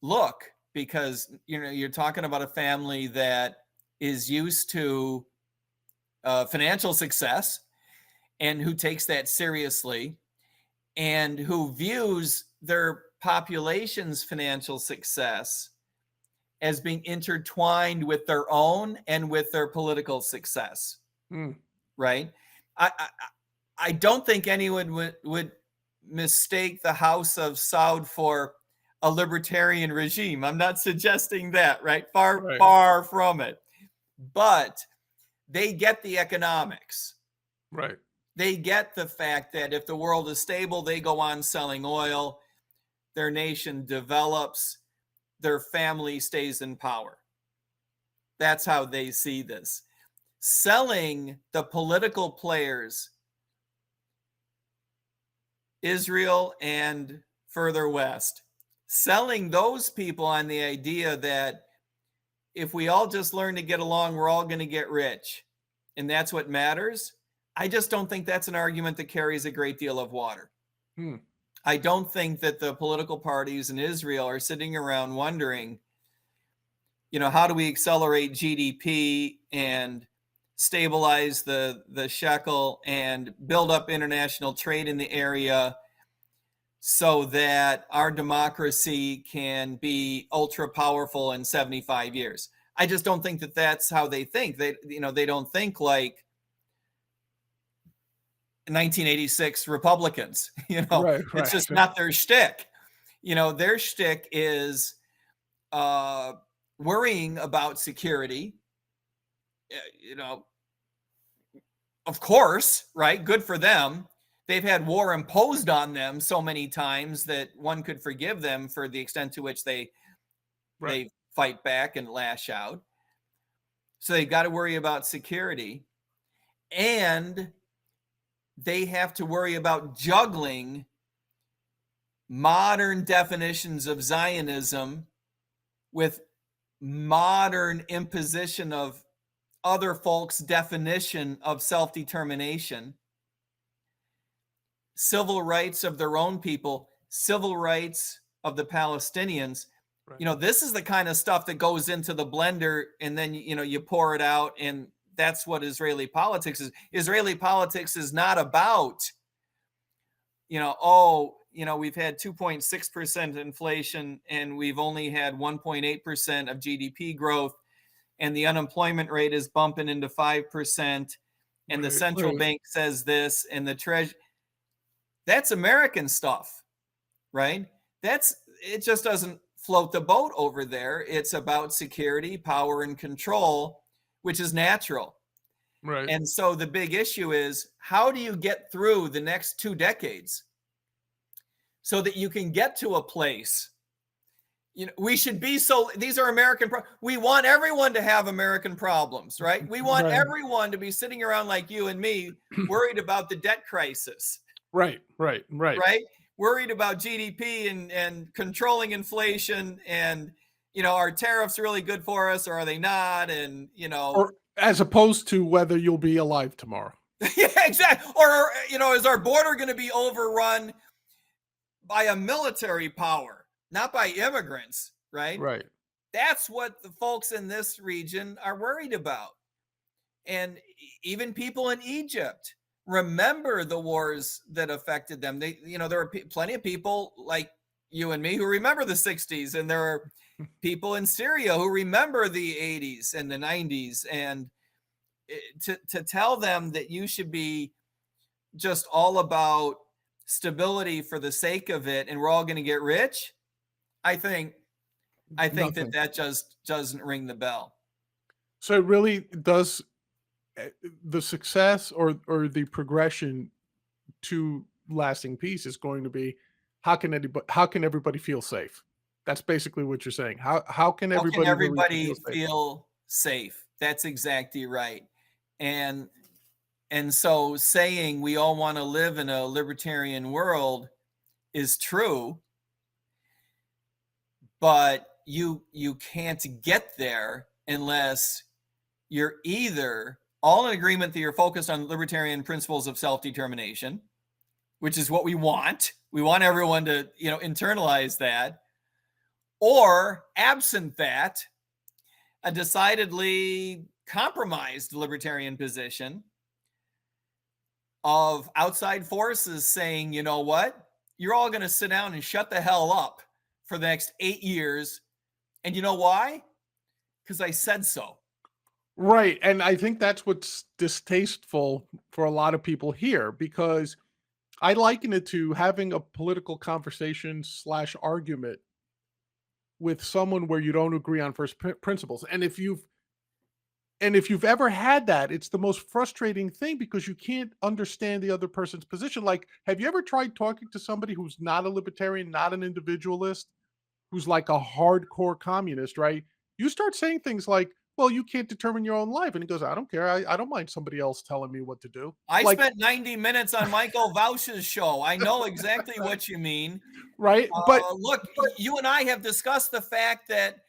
look because, you're talking about a family that is used to financial success and who takes that seriously and who views their population's financial success as being intertwined with their own and with their political success, Mm, right? I don't think anyone would mistake the House of Saud for a libertarian regime. I'm not suggesting that, right? Far, right, far from it. But they get the economics. right. They get the fact that if the world is stable, they go on selling oil, their nation develops, their family stays in power. That's how they see this. Selling the political players, Israel and further west, selling those people on the idea that if we all just learn to get along, we're all going to get rich. And that's what matters. I just don't think that's an argument that carries a great deal of water. Hmm. I don't think that the political parties in Israel are sitting around wondering, how do we accelerate GDP and stabilize the shekel and build up international trade in the area so that our democracy can be ultra powerful in 75 years. I just don't think that that's how they think. They don't think like 1986 Republicans. Right, It's right. just not their shtick. Their shtick is worrying about security. Of course, right? Good for them. They've had war imposed on them so many times that one could forgive them for the extent to which they Right. fight back and lash out. So they've got to worry about security, and they have to worry about juggling modern definitions of Zionism with modern imposition of other folks' definition of self-determination, civil rights of their own people, civil rights of the Palestinians. Right. This is the kind of stuff that goes into the blender and then, you pour it out. And that's what Israeli politics is. Israeli politics is not about, we've had 2.6% inflation and we've only had 1.8% of GDP growth, and the unemployment rate is bumping into 5%, and the Right. central Right. bank says this, and the treasury. That's American stuff, right? It just doesn't float the boat over there. It's about security, power, and control, which is natural. Right. And so the big issue is, how do you get through the next 2 decades so that you can get to a place we should be so. These are American. We want everyone to have American problems, right? We want Right. everyone to be sitting around like you and me, worried about the debt crisis, Right. Right. Right. right? Worried about GDP and controlling inflation, and are tariffs really good for us or are they not? And Or as opposed to whether you'll be alive tomorrow. yeah, exactly. Or is our border going to be overrun by a military power, not by immigrants, right? Right. That's what the folks in this region are worried about. And even people in Egypt remember the wars that affected them. There are plenty of people like you and me who remember the 60s, and there are people in Syria who remember the 80s and the 90s. And to tell them that you should be just all about stability for the sake of it and we're all going to get rich, I think Nothing. that just doesn't ring the bell. So it really does the success or the progression to lasting peace is going to be how can everybody feel safe? That's basically what you're saying. How can How can everybody really feel everybody safe? feel safe? That's exactly right. And so saying we all want to live in a libertarian world is true, but you can't get there unless you're either all in agreement that you're focused on libertarian principles of self-determination, which is what we want. We want everyone to, internalize that. Or absent that, a decidedly compromised libertarian position of outside forces saying, you know what, you're all going to sit down and shut the hell up for the next 8 years. And you know why? Because I said so. Right, and I think that's what's distasteful for a lot of people here, because I liken it to having a political conversation slash argument with someone where you don't agree on first principles. And if you've ever had that, it's the most frustrating thing because you can't understand the other person's position. Like, have you ever tried talking to somebody who's not a libertarian, not an individualist, who's like a hardcore communist, right? You start saying things like, well, you can't determine your own life. And he goes, I don't care. I don't mind somebody else telling me what to do. I Like, spent 90 minutes on Michael Vauch's show. I know exactly what you mean. right. But Look, you and I have discussed the fact that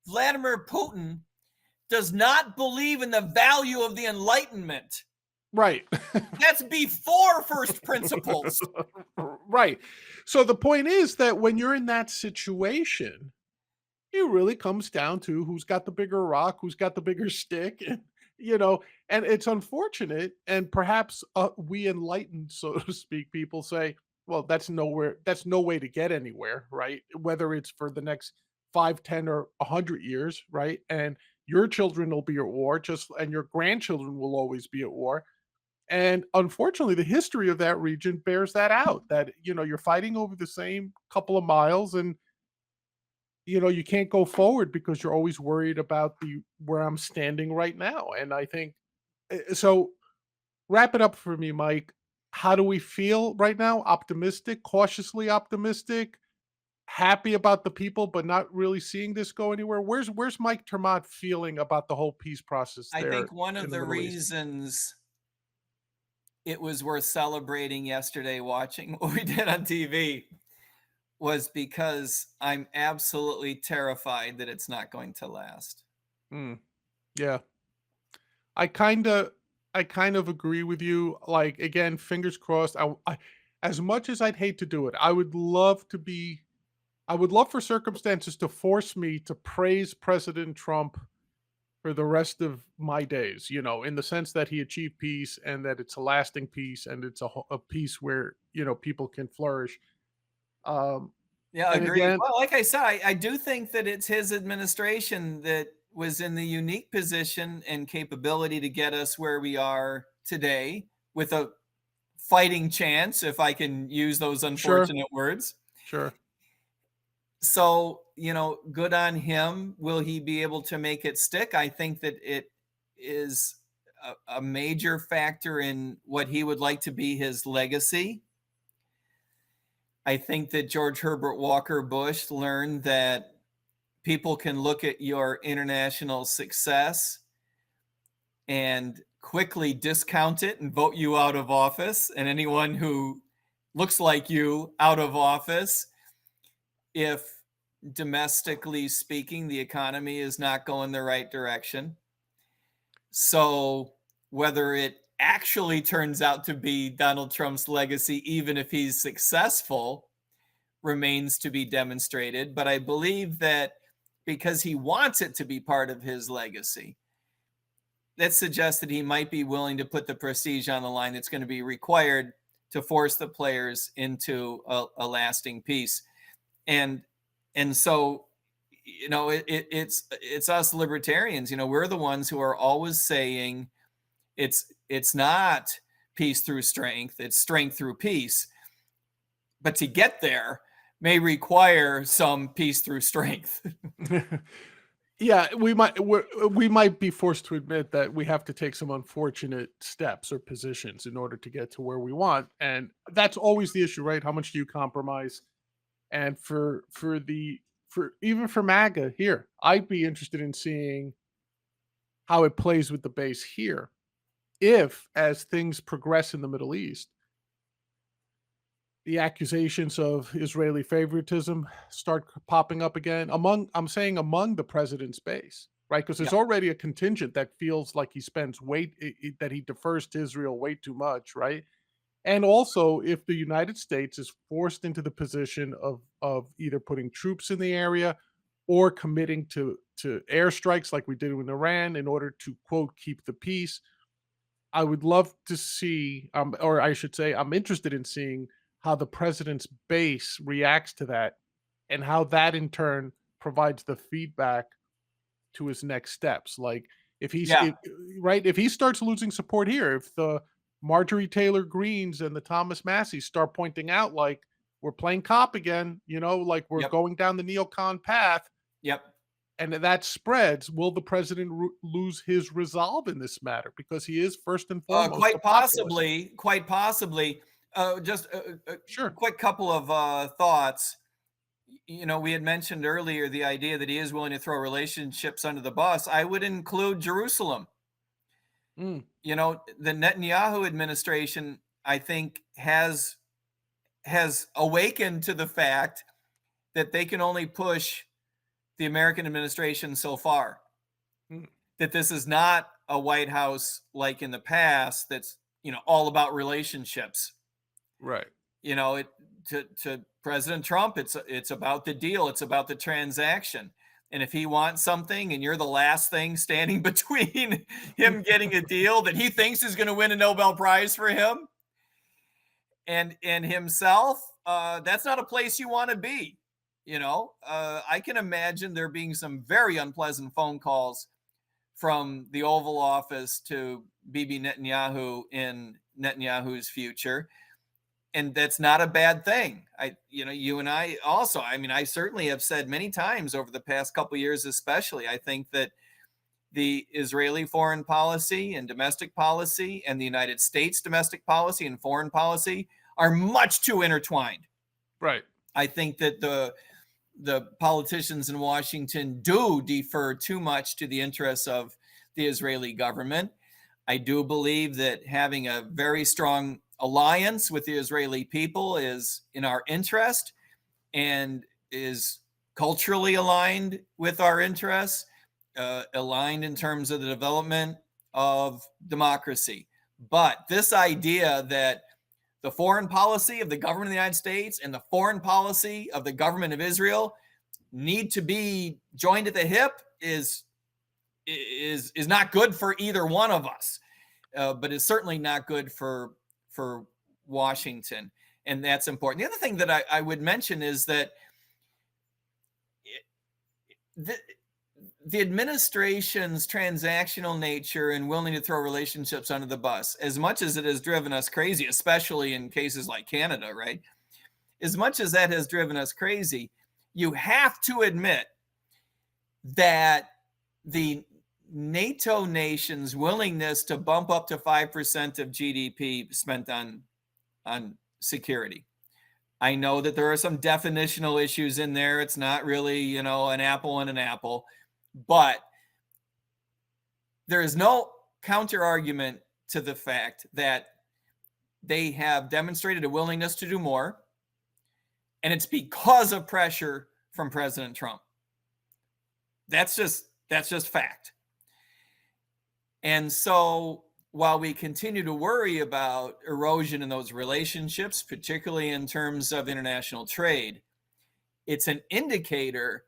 Vladimir Putin does not believe in the value of the Enlightenment. right. That's before first principles. Right. So the point is that when you're in that situation, it really comes down to who's got the bigger rock, who's got the bigger stick, and you know, and it's unfortunate. And perhaps we enlightened, so to speak, people say, well, that's no way to get anywhere, right? Whether it's for the next 5, 10, or 100 years, right? And your children will be at war, and your grandchildren will always be at war. And unfortunately, the history of that region bears that out. That you're fighting over the same couple of miles, and you can't go forward because you're always worried about the where I'm standing right now. And I think so. Wrap it up for me, Mike. How do we feel right now? Optimistic, cautiously optimistic, happy about the people, but not really seeing this go anywhere. Where's Mike Termont feeling about the whole peace process I there think one in of the the Middle East? reasons it was worth celebrating yesterday watching what we did on TV was because I'm absolutely terrified that it's not going to last. Mm, yeah, I kind of agree with you. Like again, fingers crossed. As much as I'd hate to do it, I would love for circumstances to force me to praise President Trump for the rest of my days, in the sense that he achieved peace and that it's a lasting peace and it's a peace where, people can flourish. Um, Yeah, and agreed. again, Well, like I said, I do think that it's his administration that was in the unique position and capability to get us where we are today with a fighting chance, if I can use those sure, unfortunate words. sure. So, good on him. Will he be able to make it stick? I think that it is a major factor in what he would like to be his legacy. I think that George Herbert Walker Bush learned that people can look at your international success and quickly discount it and vote you out of office, and anyone who looks like you out of office if domestically speaking the economy is not going the right direction. So whether it actually turns out to be Donald Trump's legacy, even if he's successful, remains to be demonstrated. But I believe that because he wants it to be part of his legacy, that suggests that he might be willing to put the prestige on the line that's going to be required to force the players into a lasting peace. And so, it's us libertarians. We're the ones who are always saying it's not peace through strength, it's strength through peace. But to get there may require some peace through strength. Yeah, we might be forced to admit that we have to take some unfortunate steps or positions in order to get to where we want, and that's always the issue, right? How much do you compromise? And for even for MAGA here, I'd be interested in seeing how it plays with the base here. If, as things progress in the Middle East, the accusations of Israeli favoritism start popping up again among the president's base, right? Because there's Yeah. already a contingent that feels like he spends that he defers to Israel way too much, right? And also, if the United States is forced into the position of either putting troops in the area or committing to airstrikes like we did in Iran in order to quote keep the peace, I would love to see, or I should say, I'm interested in seeing how the president's base reacts to that, and how that in turn provides the feedback to his next steps. Like Yeah. if he starts losing support here, if the Marjorie Taylor Greens and the Thomas Masseys start pointing out like we're playing cop again, like we're Yep. going down the neocon path, Yep. and that spreads, will the president lose his resolve in this matter? Because he is first and foremost a Quite populist. possibly. Quite possibly. Just a Sure. quick couple of thoughts. We had mentioned earlier the idea that he is willing to throw relationships under the bus. I would include Jerusalem. Mm, The Netanyahu administration, I think, has awakened to the fact that they can only push the American administration so far. mm, That this is not a White House like in the past that's, all about relationships. right. To President Trump, it's about the deal, it's about the transaction. And if he wants something and you're the last thing standing between him getting a deal that he thinks is going to win a Nobel Prize for him and himself, that's not a place you want to be. I can imagine there being some very unpleasant phone calls from the Oval Office to Bibi Netanyahu in Netanyahu's future. And that's not a bad thing. You and I also, I certainly have said many times over the past couple of years, especially, I think that the Israeli foreign policy and domestic policy and the United States domestic policy and foreign policy are much too intertwined. Right. I think that the politicians in Washington do defer too much to the interests of the Israeli government. I do believe that having a very strong alliance with the Israeli people is in our interest and is culturally aligned with our interests, aligned in terms of the development of democracy. But this idea that the foreign policy of the government of the United States and the foreign policy of the government of Israel need to be joined at the hip is not good for either one of us, but is certainly not good for Washington, and that's important. The other thing that I would mention is that the administration's transactional nature and willing to throw relationships under the bus, as much as it has driven us crazy, especially in cases like Canada, right? As much as that has driven us crazy, you have to admit that the NATO nations' willingness to bump up to 5% of GDP spent on security, I know that there are some definitional issues in there. It's not really, you know, an apple and an apple, but there is no counter argument to the fact that they have demonstrated a willingness to do more, and it's because of pressure from President Trump. That's just fact. And so while we continue to worry about erosion in those relationships, particularly in terms of international trade, it's an indicator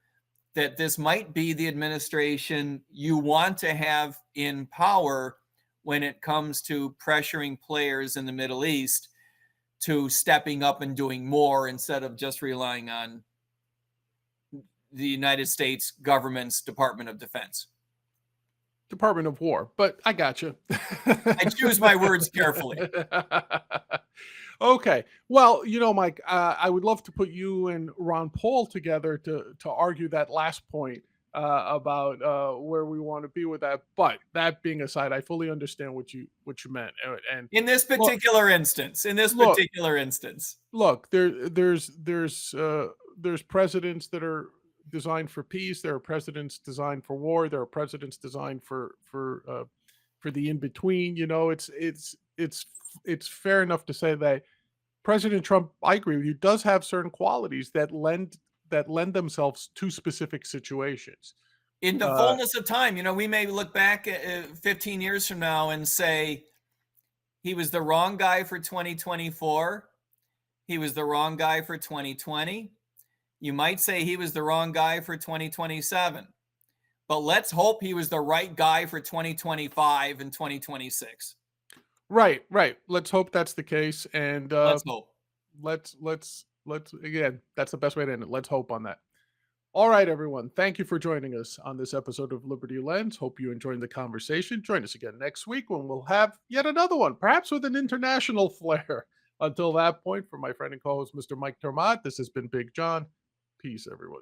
that this might be the administration you want to have in power when it comes to pressuring players in the Middle East to stepping up and doing more instead of just relying on the United States government's Department of Defense. Department of War, but I got you. I choose my words carefully. Okay. Well, you know, Mike, I would love to put you and Ron Paul together to argue that last point about where we want to be with that. But that being aside, I fully understand what you meant. And In this look, particular instance, look, look, there's presidents that are designed for peace. There are presidents designed for war. There are presidents designed for the in between. You know, it's fair enough to say that President Trump, I agree with you, does have certain qualities that lend themselves to specific situations. in the Uh, fullness of time, you know, we may look back at 15 years from now and say he was the wrong guy for 2024. He was the wrong guy for 2020. You might say he was the wrong guy for 2027. But let's hope he was the right guy for 2025 and 2026. right, right. Let's hope that's the case, and Let's hope. let's again. That's the best way to end it. Let's hope on that. All right, everyone. Thank you for joining us on this episode of Liberty Lens. Hope you enjoyed the conversation. Join us again next week when we'll have yet another one, perhaps with an international flair. Until that point, for my friend and co-host, Mr. Mike Termat, this has been Big John. Peace, everyone.